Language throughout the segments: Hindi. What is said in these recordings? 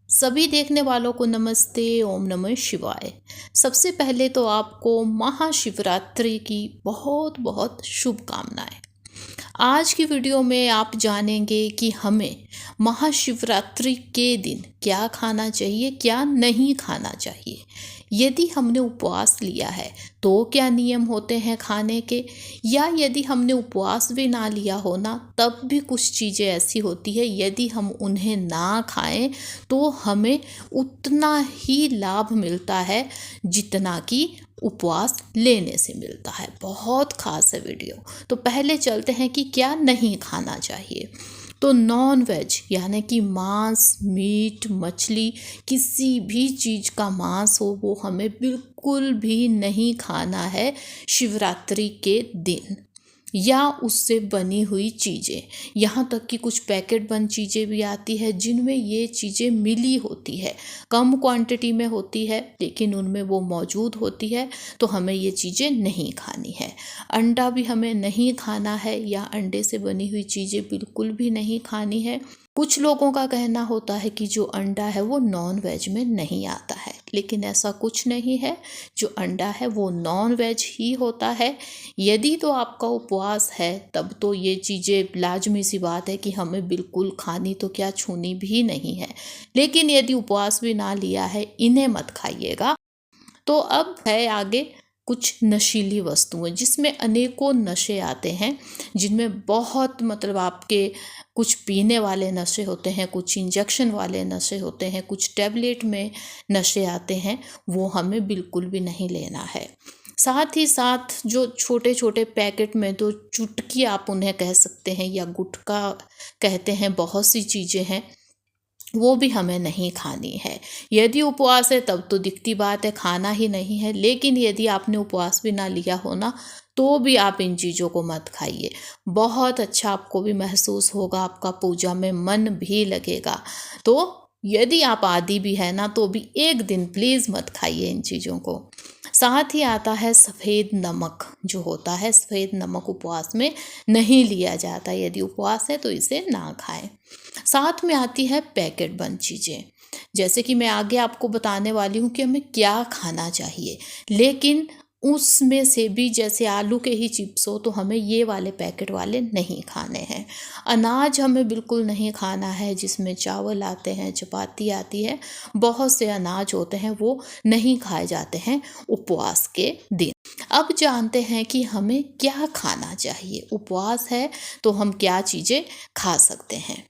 सभी देखने वालों को नमस्ते। ओम नमः शिवाय। सबसे पहले तो आपको महाशिवरात्रि की बहुत बहुत शुभकामनाएं। आज की वीडियो में आप जानेंगे कि हमें महाशिवरात्रि के दिन क्या खाना चाहिए, क्या नहीं खाना चाहिए। यदि हमने उपवास लिया है तो क्या नियम होते हैं खाने के, या यदि हमने उपवास भी ना लिया हो ना तब भी कुछ चीज़ें ऐसी होती है, यदि हम उन्हें ना खाएं तो हमें उतना ही लाभ मिलता है जितना कि उपवास लेने से मिलता है। बहुत खास है वीडियो। तो पहले चलते हैं कि क्या नहीं खाना चाहिए। तो नॉन वेज यानी कि मांस, मीट, मछली, किसी भी चीज़ का मांस हो वो हमें बिल्कुल भी नहीं खाना है शिवरात्रि के दिन, या उससे बनी हुई चीज़ें। यहाँ तक कि कुछ पैकेट बंद चीज़ें भी आती है जिनमें ये चीज़ें मिली होती है, कम क्वांटिटी में होती है लेकिन उनमें वो मौजूद होती है, तो हमें ये चीज़ें नहीं खानी है। अंडा भी हमें नहीं खाना है, या अंडे से बनी हुई चीज़ें बिल्कुल भी नहीं खानी है। कुछ लोगों का कहना होता है कि जो अंडा है वो नॉन वेज में नहीं आता है, लेकिन ऐसा कुछ नहीं है। जो अंडा है वो नॉन वेज ही होता है। यदि तो आपका उपवास है तब तो ये चीज़ें लाजमी सी बात है कि हमें बिल्कुल खानी तो क्या छूनी भी नहीं है, लेकिन यदि उपवास भी ना लिया है इन्हें मत खाइएगा। तो अब है आगे कुछ नशीली वस्तुएं जिसमें अनेकों नशे आते हैं, जिनमें बहुत मतलब आपके कुछ पीने वाले नशे होते हैं, कुछ इंजेक्शन वाले नशे होते हैं, कुछ टैबलेट में नशे आते हैं, वो हमें बिल्कुल भी नहीं लेना है। साथ ही साथ जो छोटे छोटे पैकेट में तो चुटकी आप उन्हें कह सकते हैं, या गुटखा कहते हैं, बहुत सी चीज़ें हैं वो भी हमें नहीं खानी है। यदि उपवास है तब तो दिखती बात है खाना ही नहीं है, लेकिन यदि आपने उपवास भी ना लिया हो ना तो भी आप इन चीज़ों को मत खाइए। बहुत अच्छा आपको भी महसूस होगा, आपका पूजा में मन भी लगेगा। तो यदि आप आदी भी है ना तो भी एक दिन प्लीज़ मत खाइए इन चीज़ों को। साथ ही आता है सफ़ेद नमक जो होता है, सफ़ेद नमक उपवास में नहीं लिया जाता। यदि उपवास है तो इसे ना खाएं। साथ में आती है पैकेट बंद चीज़ें, जैसे कि मैं आगे आपको बताने वाली हूँ कि हमें क्या खाना चाहिए, लेकिन उसमें से भी जैसे आलू के ही चिप्स हो तो हमें ये वाले पैकेट वाले नहीं खाने हैं। अनाज हमें बिल्कुल नहीं खाना है, जिसमें चावल आते हैं, चपाती आती है, बहुत से अनाज होते हैं वो नहीं खाए जाते हैं उपवास के दिन। अब जानते हैं कि हमें क्या खाना चाहिए। उपवास है तो हम क्या चीज़ें खा सकते हैं।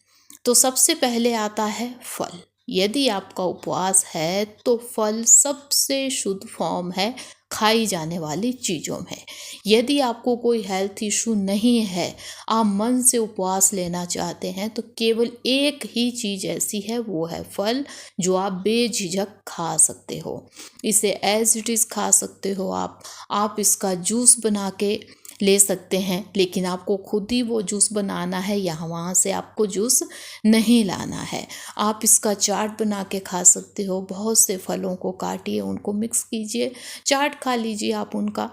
तो सबसे पहले आता है फल। यदि आपका उपवास है तो फल सबसे शुद्ध फॉर्म है खाई जाने वाली चीज़ों में। यदि आपको कोई हेल्थ इशू नहीं है, आप मन से उपवास लेना चाहते हैं, तो केवल एक ही चीज़ ऐसी है, वो है फल, जो आप बेझिझक खा सकते हो। इसे एज इट इज़ खा सकते हो आप इसका जूस बना के ले सकते हैं, लेकिन आपको खुद ही वो जूस बनाना है, या वहाँ से आपको जूस नहीं लाना है। आप इसका चाट बना के खा सकते हो। बहुत से फलों को काटिए, उनको मिक्स कीजिए, चाट खा लीजिए आप उनका।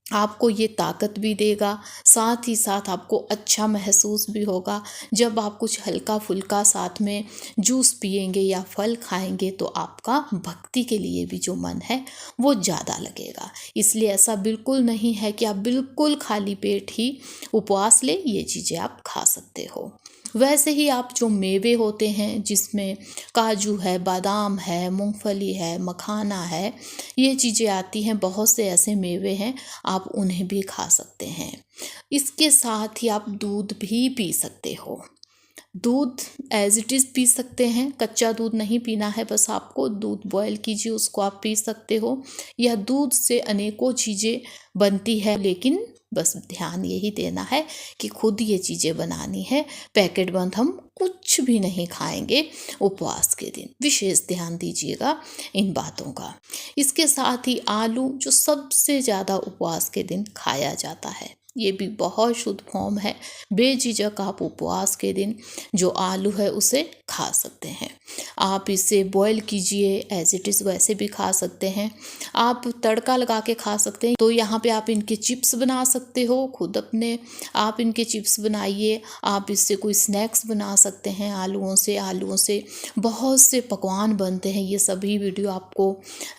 आपको ये ताकत भी देगा, साथ ही साथ आपको अच्छा महसूस भी होगा। जब आप कुछ हल्का फुल्का साथ में जूस पिएंगे या फल खाएंगे तो आपका भक्ति के लिए भी जो मन है वो ज़्यादा लगेगा। इसलिए ऐसा बिल्कुल नहीं है कि आप बिल्कुल खाली पेट ही उपवास ले, ये चीज़ें आप खा सकते हो। वैसे ही आप जो मेवे होते हैं, जिसमें काजू है, बादाम है, मूंगफली है, मखाना है, ये चीज़ें आती हैं, बहुत से ऐसे मेवे हैं, आप उन्हें भी खा सकते हैं। इसके साथ ही आप दूध भी पी सकते हो। दूध एज इट इज़ पी सकते हैं, कच्चा दूध नहीं पीना है, बस आपको दूध बॉयल कीजिए, उसको आप पी सकते हो। यह दूध से अनेकों चीज़ें बनती है, लेकिन बस ध्यान यही देना है कि खुद ये चीज़ें बनानी है। पैकेट बंद हम कुछ भी नहीं खाएंगे उपवास के दिन, विशेष ध्यान दीजिएगा इन बातों का। इसके साथ ही आलू जो सबसे ज़्यादा उपवास के दिन खाया जाता है, ये भी बहुत शुद्ध फॉर्म है। बेझिझक आप उपवास के दिन जो आलू है उसे खा सकते हैं। आप इसे बॉयल कीजिए, एज इट इज़ वैसे भी खा सकते हैं, आप तड़का लगा के खा सकते हैं। तो यहाँ पे आप इनके चिप्स बना सकते हो खुद अपने, आप इनके चिप्स बनाइए। आप इससे कोई स्नैक्स बना सकते हैं आलूओं से बहुत से पकवान बनते हैं। ये सभी वीडियो आपको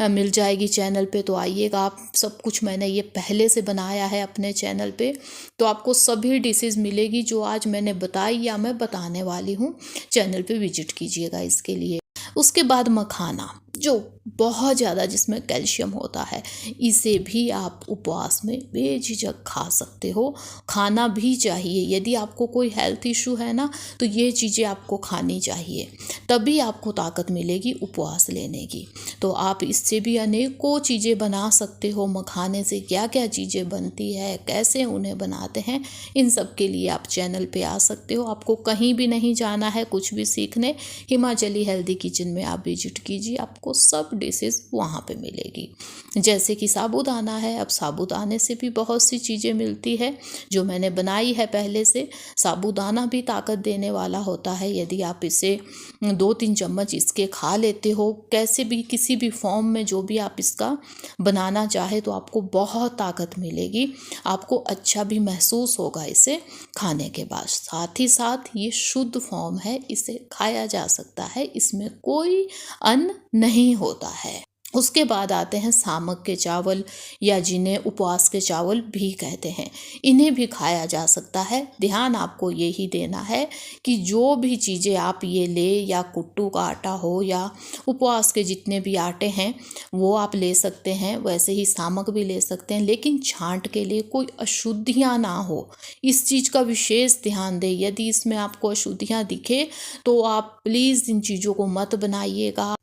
मिल जाएगी चैनल पे, तो आइएगा आप। सब कुछ मैंने ये पहले से बनाया है अपने चैनल पे, तो आपको सभी डिशेज़ मिलेगी जो आज मैंने बताई या मैं बताने वाली हूँ। चैनल पे विजिट कीजिएगा इसके लिए। उसके बाद मखाना, जो बहुत ज़्यादा जिसमें कैल्शियम होता है, इसे भी आप उपवास में बेझिझक खा सकते हो, खाना भी चाहिए। यदि आपको कोई हेल्थ इशू है ना, तो ये चीज़ें आपको खानी चाहिए, तभी आपको ताकत मिलेगी उपवास लेने की। तो आप इससे भी अनेकों चीज़ें बना सकते हो। मखाने से क्या क्या चीज़ें बनती है, कैसे उन्हें बनाते हैं, इन सब के लिए आप चैनल पे आ सकते हो। आपको कहीं भी नहीं जाना है कुछ भी सीखने, हिमाचली हेल्दी किचन में आप विजिट कीजिए, आपको सब डिशेस वहाँ पे मिलेगी। जैसे कि साबूदाना है, अब साबूदाने से भी बहुत सी चीज़ें मिलती है जो मैंने बनाई है पहले से। साबूदाना भी ताकत देने वाला होता है। यदि आप इसे 2-3 चम्मच इसके खा लेते हो, कैसे भी किसी भी फॉर्म में जो भी आप इसका बनाना चाहे, तो आपको बहुत ताकत मिलेगी, आपको अच्छा भी महसूस होगा इसे खाने के बाद। साथ ही साथ ये शुद्ध फॉर्म है, इसे खाया जा सकता है, इसमें कोई अन्न नहीं होता है। उसके बाद आते हैं सामक के चावल, या जिन्हें उपवास के चावल भी कहते हैं। इन्हें भी खाया जा सकता है। ध्यान आपको यही देना है कि जो भी चीज़ें आप ये ले, या कुट्टू का आटा हो या उपवास के जितने भी आटे हैं वो आप ले सकते हैं, वैसे ही सामक भी ले सकते हैं, लेकिन छांट के लिए कोई अशुद्धियाँ ना हो, इस चीज़ का विशेष ध्यान दें। यदि इसमें आपको अशुद्धियाँ दिखे तो आप प्लीज़ इन चीज़ों को मत बनाइएगा,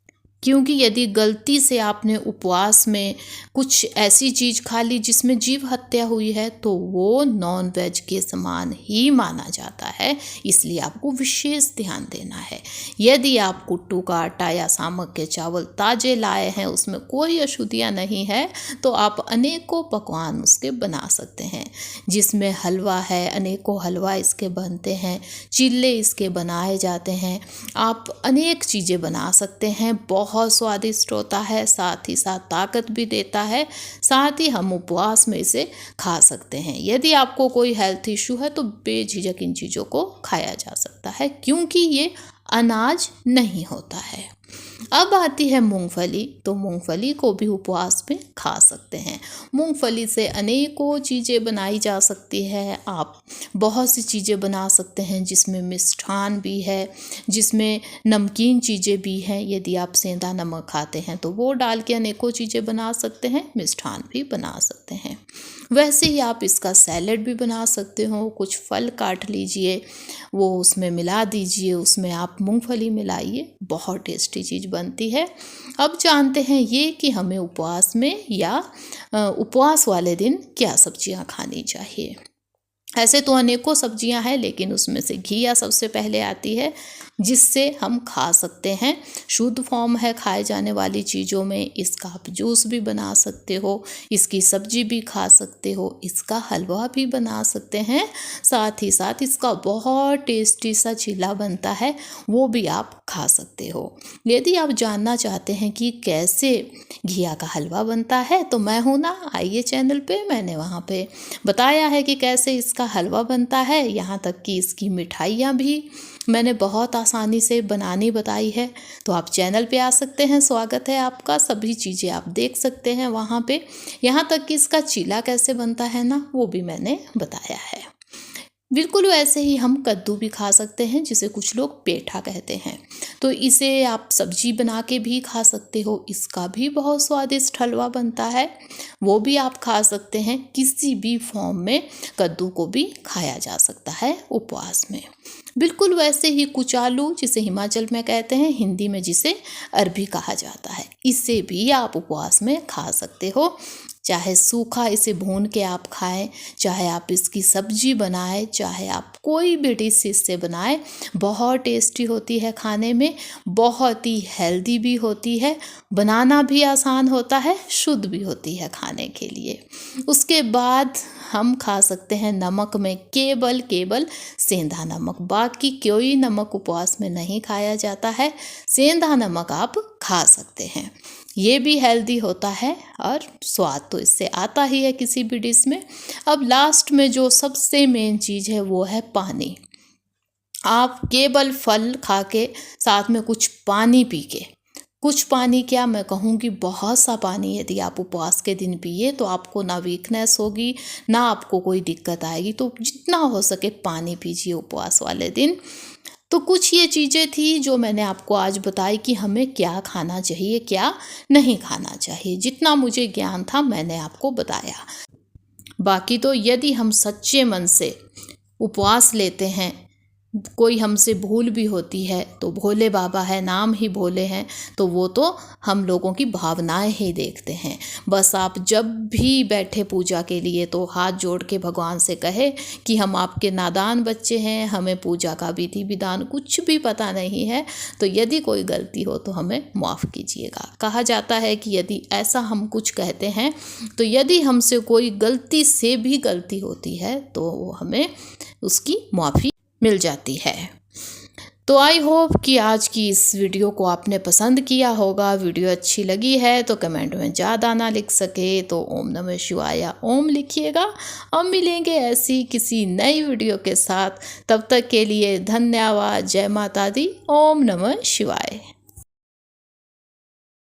क्योंकि यदि गलती से आपने उपवास में कुछ ऐसी चीज़ खा ली जिसमें जीव हत्या हुई है, तो वो नॉन वेज के समान ही माना जाता है। इसलिए आपको विशेष ध्यान देना है। यदि आप कुट्टू का आटा या सामक के चावल ताज़े लाए हैं, उसमें कोई अशुद्धियाँ नहीं है, तो आप अनेकों पकवान उसके बना सकते हैं। जिसमें हलवा है, अनेकों हलवा इसके बनते हैं, चिल्ले इसके बनाए जाते हैं, आप अनेक चीज़ें बना सकते हैं। बहुत स्वादिष्ट होता है, साथ ही साथ ताकत भी देता है, साथ ही हम उपवास में इसे खा सकते हैं। यदि आपको कोई हेल्थ इशू है तो बेझिझक इन चीज़ों को खाया जा सकता है, क्योंकि ये अनाज नहीं होता है। अब आती है मूंगफली, तो मूंगफली को भी उपवास में खा सकते हैं। मूंगफली से अनेकों चीज़ें बनाई जा सकती है। आप बहुत सी चीज़ें बना सकते हैं, जिसमें मिष्ठान भी है, जिसमें नमकीन चीज़ें भी हैं। यदि आप सेंधा नमक खाते हैं तो वो डाल के अनेकों चीज़ें बना सकते हैं, मिष्ठान भी बना सकते हैं। वैसे ही आप इसका सैलेड भी बना सकते हो। कुछ फल काट लीजिए, वो उसमें मिला दीजिए, उसमें आप मूंगफली मिलाइए, बहुत टेस्टी चीज़ बनती है। अब जानते हैं ये कि हमें उपवास में या उपवास वाले दिन क्या सब्जियां खानी चाहिए। ऐसे तो अनेकों सब्जियां हैं, लेकिन उसमें से घिया सबसे पहले आती है, जिससे हम खा सकते हैं। शुद्ध फॉर्म है खाए जाने वाली चीज़ों में। इसका आप जूस भी बना सकते हो, इसकी सब्जी भी खा सकते हो, इसका हलवा भी बना सकते हैं, साथ ही साथ इसका बहुत टेस्टी सा चीला बनता है, वो भी आप खा सकते हो। यदि आप जानना चाहते हैं कि कैसे घिया का हलवा बनता है, तो मैं हूँ ना, आइए चैनल पे, मैंने वहाँ पे बताया है कि कैसे इसका हलवा बनता है। यहाँ तक कि इसकी मिठाइयाँ भी मैंने बहुत आसानी से बनानी बताई है, तो आप चैनल पे आ सकते हैं, स्वागत है आपका। सभी चीज़ें आप देख सकते हैं वहाँ पे। यहाँ तक कि इसका चीला कैसे बनता है ना, वो भी मैंने बताया है। बिल्कुल वैसे ही हम कद्दू भी खा सकते हैं, जिसे कुछ लोग पेठा कहते हैं। तो इसे आप सब्जी बना के भी खा सकते हो, इसका भी बहुत स्वादिष्ट हलवा बनता है, वो भी आप खा सकते हैं। किसी भी फॉर्म में कद्दू को भी खाया जा सकता है उपवास में। बिल्कुल वैसे ही कुचालू, जिसे हिमाचल में कहते हैं, हिंदी में जिसे अरबी कहा जाता है, इसे भी आप उपवास में खा सकते हो। चाहे सूखा इसे भून के आप खाएं, चाहे आप इसकी सब्जी बनाएं, चाहे आप कोई भी डिश इससे बनाएं, बहुत टेस्टी होती है खाने में, बहुत ही हेल्दी भी होती है, बनाना भी आसान होता है, शुद्ध भी होती है खाने के लिए। उसके बाद हम खा सकते हैं नमक में केवल सेंधा नमक, बाकी कोई नमक उपवास में नहीं खाया जाता है, सेंधा नमक आप खा सकते हैं। ये भी हेल्दी होता है और स्वाद तो इससे आता ही है किसी भी डिश में। अब लास्ट में जो सबसे मेन चीज़ है वो है पानी। आप केवल फल खा के साथ में कुछ पानी पी के, कुछ पानी क्या मैं कहूँगी बहुत सा पानी यदि आप उपवास के दिन पिए तो आपको ना वीकनेस होगी, ना आपको कोई दिक्कत आएगी। तो जितना हो सके पानी पीजिए उपवास वाले दिन। तो कुछ ये चीज़ें थी जो मैंने आपको आज बताई कि हमें क्या खाना चाहिए, क्या नहीं खाना चाहिए। जितना मुझे ज्ञान था मैंने आपको बताया। बाकी तो यदि हम सच्चे मन से उपवास लेते हैं, कोई हमसे भूल भी होती है तो भोले बाबा है, नाम ही भोले हैं, तो वो तो हम लोगों की भावनाएं ही देखते हैं। बस आप जब भी बैठे पूजा के लिए तो हाथ जोड़ के भगवान से कहे कि हम आपके नादान बच्चे हैं, हमें पूजा का विधि विधान कुछ भी पता नहीं है, तो यदि कोई गलती हो तो हमें माफ़ कीजिएगा। कहा जाता है कि यदि ऐसा हम कुछ कहते हैं तो यदि हमसे कोई गलती से भी गलती होती है तो हमें उसकी माफ़ी मिल जाती है। तो आई होप कि आज की इस वीडियो को आपने पसंद किया होगा। वीडियो अच्छी लगी है तो कमेंट में ज़्यादा ना लिख सके तो ओम नमः शिवाय ओम लिखिएगा। अब मिलेंगे ऐसी किसी नई वीडियो के साथ, तब तक के लिए धन्यवाद। जय माता दी। ओम नमः शिवाय।